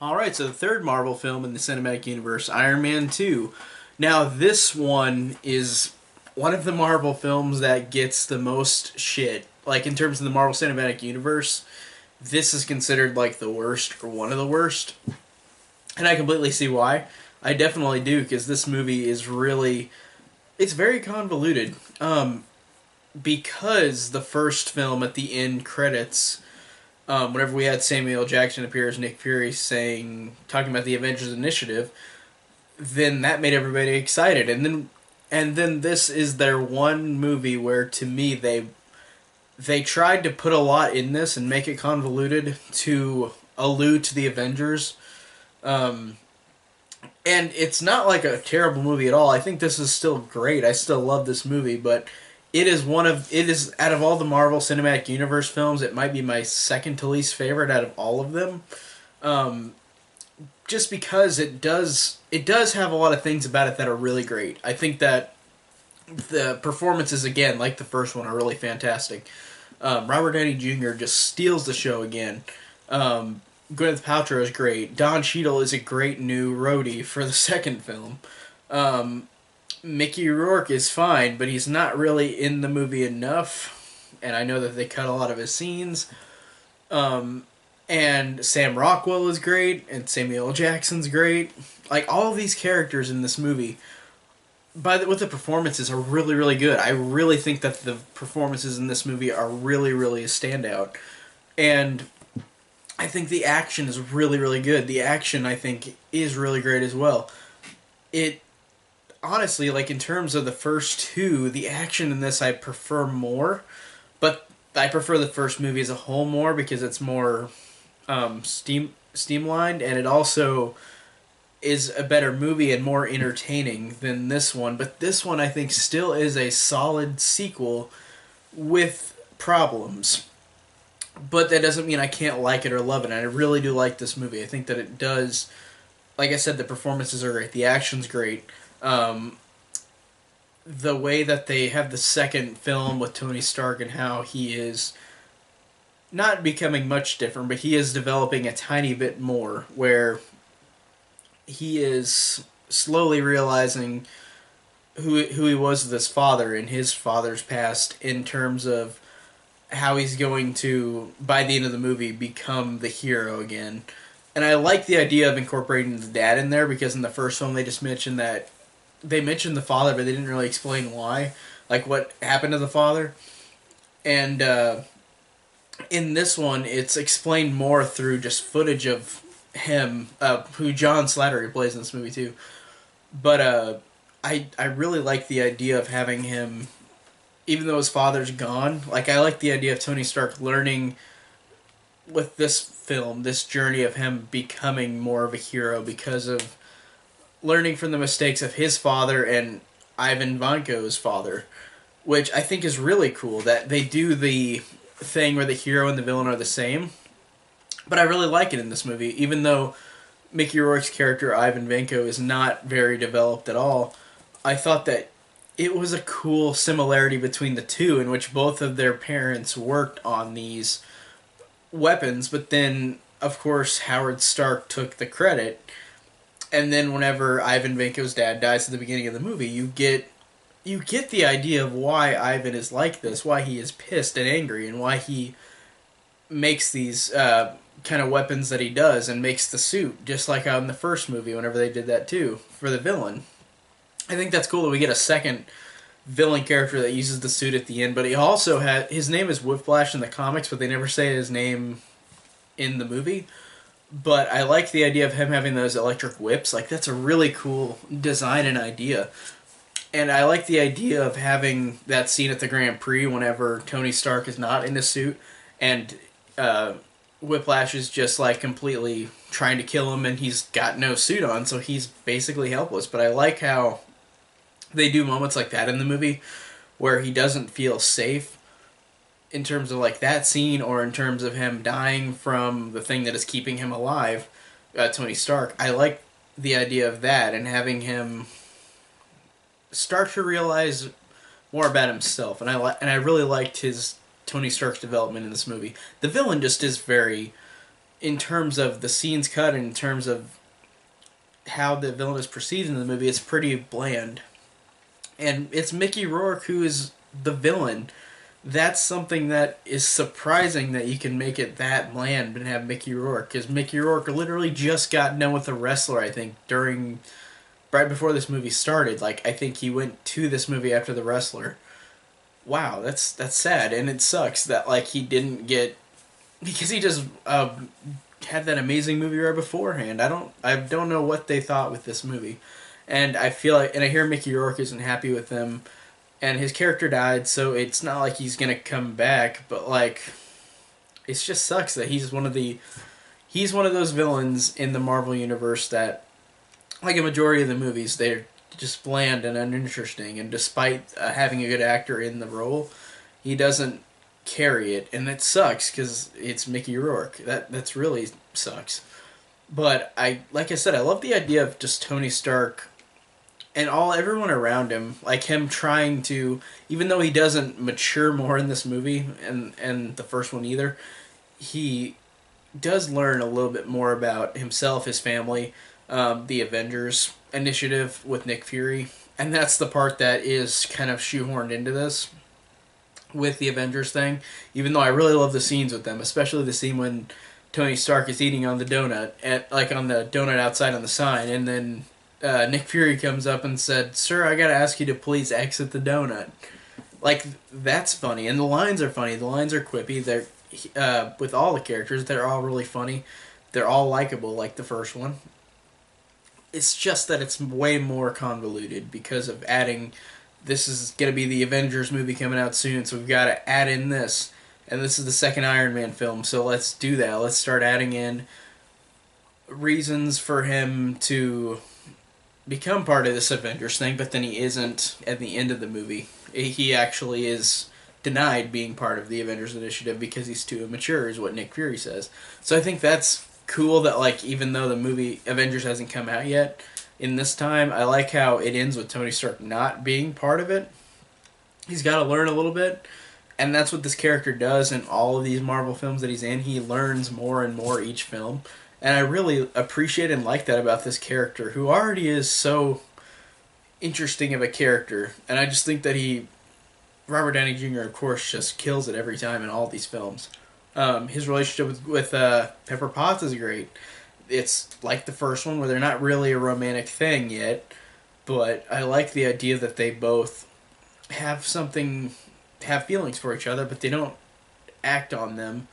Alright, so the third Marvel film in the cinematic universe, Iron Man 2. Now, this one is one of the Marvel films that gets the most shit. Like, in terms of the Marvel Cinematic Universe, this is considered, like, the worst, or one of the worst. And I completely see why. I definitely do, because this movie is really. It's very convoluted. Because the first film at the end credits whenever we had Samuel L. Jackson appear as Nick Fury talking about the Avengers Initiative, then that made everybody excited. And then this is their one movie where, to me, they tried to put a lot in this and make it convoluted to allude to the Avengers. Um, and it's not like a terrible movie at all. I think this is still great. I still love this movie, but it is out of all the Marvel Cinematic Universe films, it might be my second to least favorite out of all of them. Um, just because it does have a lot of things about it that are really great. I think that the performances, again, like the first one, are really fantastic. Robert Downey Jr. just steals the show again. Gwyneth Paltrow is great. Don Cheadle is a great new roadie for the second film. Um, Mickey Rourke is fine, but he's not really in the movie enough. And I know that they cut a lot of his scenes. Um, and Sam Rockwell is great, and Samuel L. Jackson's great. Like, all of these characters in this movie, with the performances, are really, really good. I really think that the performances in this movie are really, really a standout. And I think the action is really, really good. The action, I think, is really great as well. It honestly, like, in terms of the first two, the action in this I prefer more, but I prefer the first movie as a whole more because it's more streamlined, and it also is a better movie and more entertaining than this one. But this one, I think, still is a solid sequel with problems. But that doesn't mean I can't like it or love it. And I really do like this movie. I think that it does. Like I said, the performances are great. The action's great. Um, the way that they have the second film with Tony Stark and how he is not becoming much different, but he is developing a tiny bit more, where he is slowly realizing who he was with his father and his father's past, in terms of how he's going to, by the end of the movie, become the hero again. And I like the idea of incorporating the dad in there, because in the first film they just mentioned that they mentioned the father, but they didn't really explain why, like what happened to the father. And in this one, it's explained more through just footage of him, who John Slattery plays in this movie too. But I really like the idea of having him, even though his father's gone. Like, I like the idea of Tony Stark learning with this film, this journey of him becoming more of a hero because of learning from the mistakes of his father and Ivan Vanko's father, which I think is really cool that they do the thing where the hero and the villain are the same. But I really like it in this movie, even though Mickey Rourke's character Ivan Vanko is not very developed at all. I thought that it was a cool similarity between the two, in which both of their parents worked on these weapons, but then, of course, Howard Stark took the credit. And then whenever Ivan Vanko's dad dies at the beginning of the movie, you get the idea of why Ivan is like this, why he is pissed and angry, and why he makes these kind of weapons that he does, and makes the suit, just like in the first movie whenever they did that too, for the villain. I think that's cool that we get a second villain character that uses the suit at the end, but he also had, his name is Whiplash in the comics, but they never say his name in the movie. But I like the idea of him having those electric whips. Like, that's a really cool design and idea. And I like the idea of having that scene at the Grand Prix whenever Tony Stark is not in the suit, and Whiplash is just, like, completely trying to kill him, and he's got no suit on, so he's basically helpless. But I like how they do moments like that in the movie, where he doesn't feel safe, in terms of, like, that scene, or in terms of him dying from the thing that is keeping him alive, Tony Stark. I like the idea of that, and having him start to realize more about himself. And I really liked his Tony Stark's development in this movie. The villain just is very in terms of the scenes cut and in terms of how the villain is perceived in the movie, it's pretty bland. And it's Mickey Rourke who is the villain. That's something that is surprising that you can make it that bland and have Mickey Rourke. Because Mickey Rourke literally just got done with The Wrestler, I think, right before this movie started. Like, I think he went to this movie after The Wrestler. Wow, that's sad, and it sucks that like he didn't get, because he just had that amazing movie right beforehand. I don't know what they thought with this movie, and I feel like, and I hear Mickey Rourke isn't happy with them, and his character died, so it's not like he's gonna come back. But like, it just sucks that he's one of those villains in the Marvel universe that, like a majority of the movies, they're just bland and uninteresting. And despite having a good actor in the role, he doesn't carry it, and it sucks because it's Mickey Rourke. That's really sucks. But like I said, I love the idea of just Tony Stark and everyone around him, like him trying to, even though he doesn't mature more in this movie and the first one either, he does learn a little bit more about himself, his family, the Avengers initiative with Nick Fury, and that's the part that is kind of shoehorned into this with the Avengers thing. Even though I really love the scenes with them, especially the scene when Tony Stark is eating on the donut, on the donut outside on the sign, and then Nick Fury comes up and said, "Sir, I gotta ask you to please exit the donut." Like, that's funny, and the lines are funny. The lines are quippy. They're with all the characters, they're all really funny. They're all likable, like the first one. It's just that it's way more convoluted because of adding. This is going to be the Avengers movie coming out soon, so we've got to add in this. And this is the second Iron Man film, so let's do that. Let's start adding in reasons for him to become part of this Avengers thing, but then he isn't at the end of the movie. He actually is denied being part of the Avengers Initiative because he's too immature, is what Nick Fury says. So I think that's cool that, like, even though the movie Avengers hasn't come out yet, in this time, I like how it ends with Tony Stark not being part of it. He's got to learn a little bit, and that's what this character does in all of these Marvel films that he's in. He learns more and more each film, and I really appreciate and like that about this character, who already is so interesting of a character, and I just think that Robert Downey Jr., of course, just kills it every time in all these films. His relationship with Pepper Potts is great. It's like the first one, where they're not really a romantic thing yet, but I like the idea that they both have feelings for each other, but they don't act on them,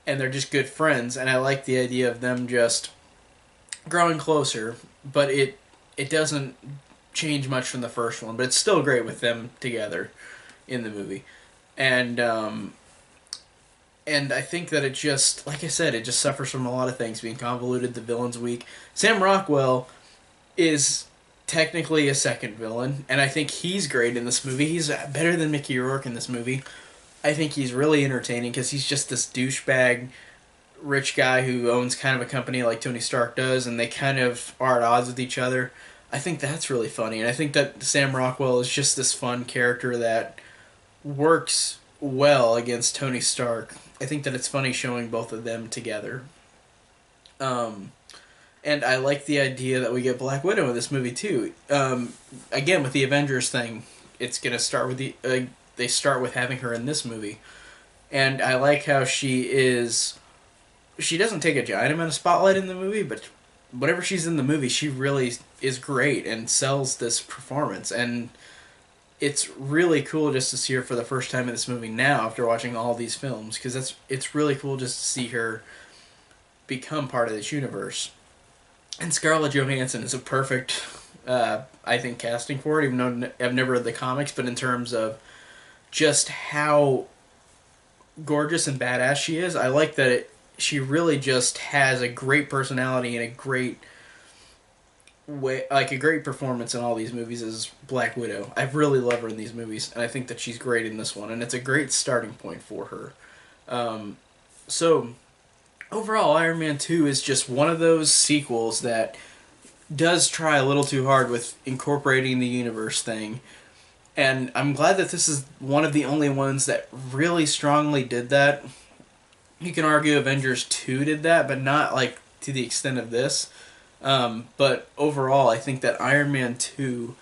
and they're just good friends. And I like the idea of them just growing closer, but it doesn't change much from the first one, but it's still great with them together in the movie. And I think that it just, like I said, it just suffers from a lot of things, being convoluted, the villain's weak. Sam Rockwell is technically a second villain, and I think he's great in this movie. He's better than Mickey Rourke in this movie. I think he's really entertaining because he's just this douchebag rich guy who owns kind of a company like Tony Stark does, and they kind of are at odds with each other. I think that's really funny, and I think that Sam Rockwell is just this fun character that works well against Tony Stark. I think that it's funny showing both of them together. And I like the idea that we get Black Widow in this movie too. Again, with the Avengers thing, it's gonna start with they start with having her in this movie, and I like how she doesn't take a giant amount of spotlight in the movie, but whenever she's in the movie, she really is great and sells this performance. And it's really cool just to see her for the first time in this movie now after watching all these films, because it's really cool just to see her become part of this universe. And Scarlett Johansson is a perfect, I think, casting for it, even though I've never read the comics, but in terms of just how gorgeous and badass she is, I like that she really just has a great personality and a great a great performance in all these movies as Black Widow. I really love her in these movies, and I think that she's great in this one, and it's a great starting point for her. So, overall, Iron Man 2 is just one of those sequels that does try a little too hard with incorporating the universe thing, and I'm glad that this is one of the only ones that really strongly did that. You can argue Avengers 2 did that, but not like to the extent of this. But overall, I think that Iron Man 2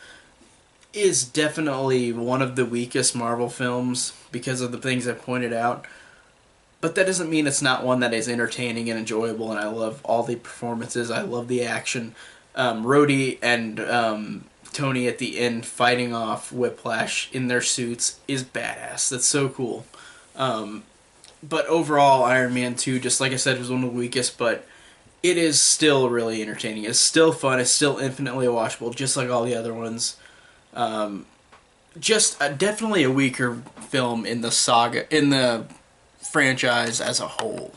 is definitely one of the weakest Marvel films because of the things I pointed out. But that doesn't mean it's not one that is entertaining and enjoyable, and I love all the performances. I love the action. Rhodey and Tony at the end fighting off Whiplash in their suits is badass. That's so cool. But overall, Iron Man 2, just like I said, was one of the weakest, but it is still really entertaining. It's still fun. It's still infinitely watchable, just like all the other ones. Just definitely a weaker film in the saga, in the franchise as a whole.